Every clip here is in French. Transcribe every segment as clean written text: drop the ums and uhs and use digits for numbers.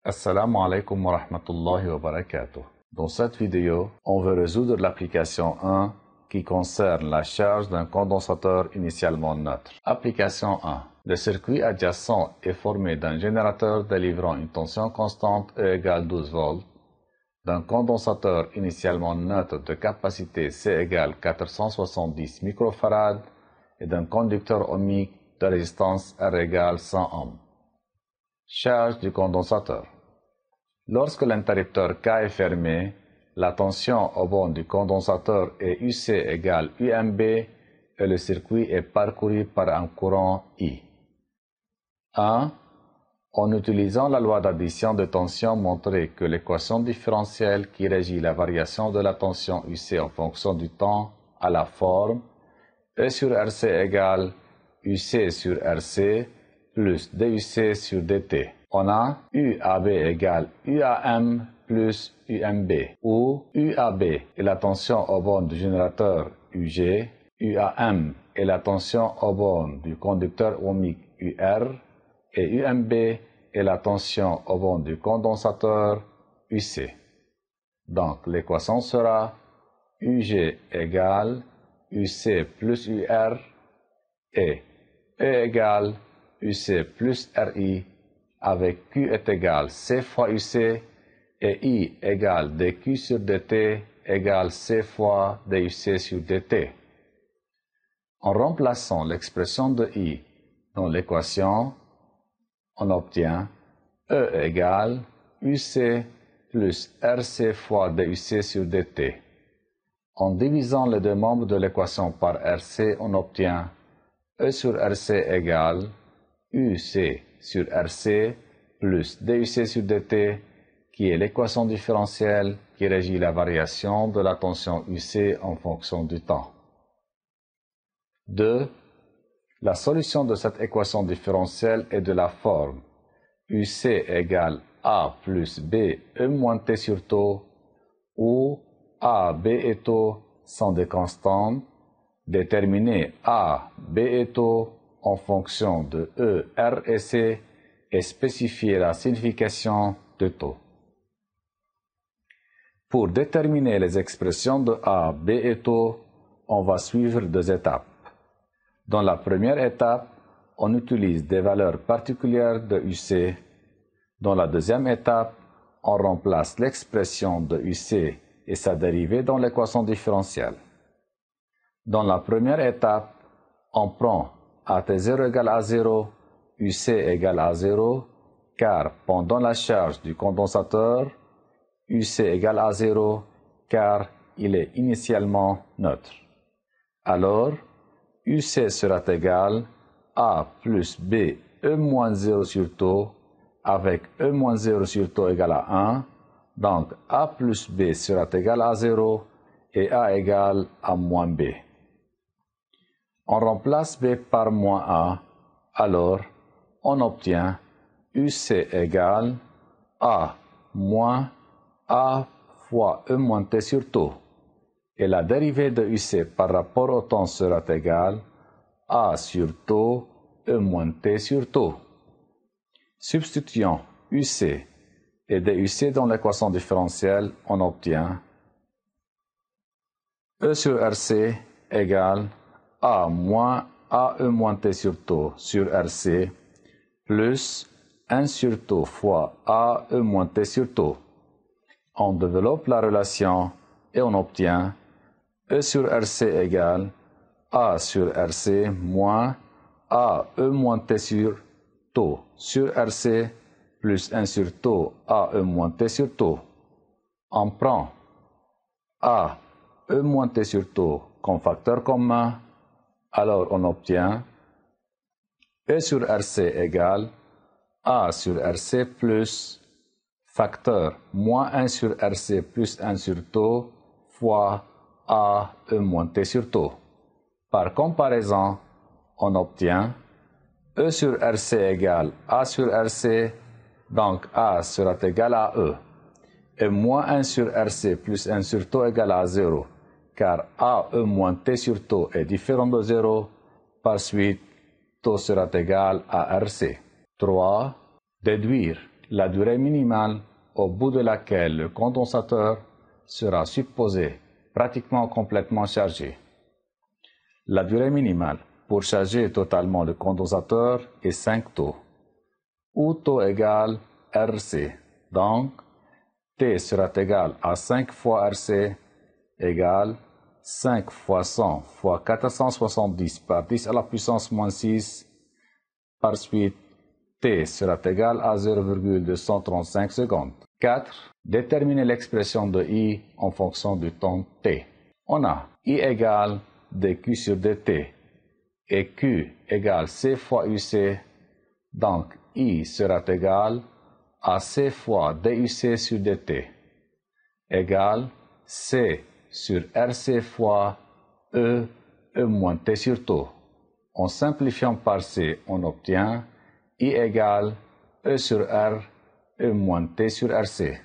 Assalamu alaikum wa rahmatullahi wa barakatuh. Dans cette vidéo, on veut résoudre l'application 1 qui concerne la charge d'un condensateur initialement neutre. Application 1. Le circuit adjacent est formé d'un générateur délivrant une tension constante E égale 12 volts, d'un condensateur initialement neutre de capacité C égale 470 microfarad et d'un conducteur ohmique de résistance R égale 100 ohms. Charge du condensateur. Lorsque l'interrupteur K est fermé, la tension au bornes du condensateur est UC égale UMB et le circuit est parcouru par un courant I. 1. En utilisant la loi d'addition de tension, montrer que l'équation différentielle qui régit la variation de la tension UC en fonction du temps a la forme E sur RC égale UC sur RC plus DUC sur DT. On a UAB égale UAM plus UMB, où UAB est la tension aux bornes du générateur UG, UAM est la tension aux bornes du conducteur ohmique UR, et UMB est la tension aux bornes du condensateur UC. Donc l'équation sera UG égale UC plus UR et E égale UC plus RI avec Q est égal C fois UC et I égale dQ sur dt égale C fois DUC sur dt. En remplaçant l'expression de I dans l'équation, on obtient E égale UC plus RC fois DUC sur dt. En divisant les deux membres de l'équation par RC, on obtient E sur RC égale UC sur RC plus DUC sur dt, qui est l'équation différentielle qui régit la variation de la tension UC en fonction du temps. 2. La solution de cette équation différentielle est de la forme UC égale A plus B E moins T sur tau, où A, B et tau sont des constantes. Déterminer A, B et tau en fonction de E, R et C et spécifier la signification de tau. Pour déterminer les expressions de A, B et tau, on va suivre deux étapes. Dans la première étape, on utilise des valeurs particulières de UC. Dans la deuxième étape, on remplace l'expression de UC et sa dérivée dans l'équation différentielle. Dans la première étape, on prend AT0 égale à 0, UC égale à 0, car pendant la charge du condensateur, UC égale à 0, car il est initialement neutre. Alors, UC sera égal à plus B E moins 0 sur tau, avec E moins 0 sur tau égale à 1, donc A plus B sera égal à 0 et A égale à moins B. On remplace B par moins A, alors on obtient UC égale A moins A fois E moins T sur tau. Et la dérivée de UC par rapport au temps sera égale A sur tau E moins T sur tau. Substituant UC et DUC dans l'équation différentielle, on obtient E sur RC égale A moins AE moins T sur tau sur RC plus 1 sur tau fois AE moins T sur tau. On développe la relation et on obtient E sur RC égale A sur RC moins AE moins T sur tau sur RC plus 1 sur tau AE moins T sur tau. On prend AE moins T sur tau comme facteur commun. Alors on obtient E sur RC égale A sur RC plus facteur moins 1 sur RC plus 1 sur tau fois A E moins T sur tau. Par comparaison, on obtient E sur RC égale A sur RC, donc A sera égal à E, et moins 1 sur RC plus 1 sur tau égale à 0. Car AE moins T sur tau est différent de 0, par suite, tau sera égal à RC. 3. Déduire la durée minimale au bout de laquelle le condensateur sera supposé pratiquement complètement chargé. La durée minimale pour charger totalement le condensateur est 5 taux, où taux égale RC. Donc, T sera égal à 5 fois RC égale 5 fois 100 fois 470 par 10 à la puissance moins 6. Par suite, T sera égal à 0,235 secondes. 4. Déterminer l'expression de I en fonction du temps T. On a I égale dQ sur dt et Q égale C fois UC. Donc, I sera égal à C fois DUC sur dt égale C sur RC fois E moins T sur taux. En simplifiant par C, on obtient I égale E sur R, E moins T sur RC,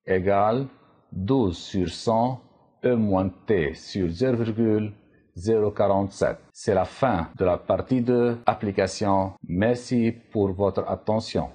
égale 12 sur 100, E moins T sur 0,047. C'est la fin de la partie 2 application. Merci pour votre attention.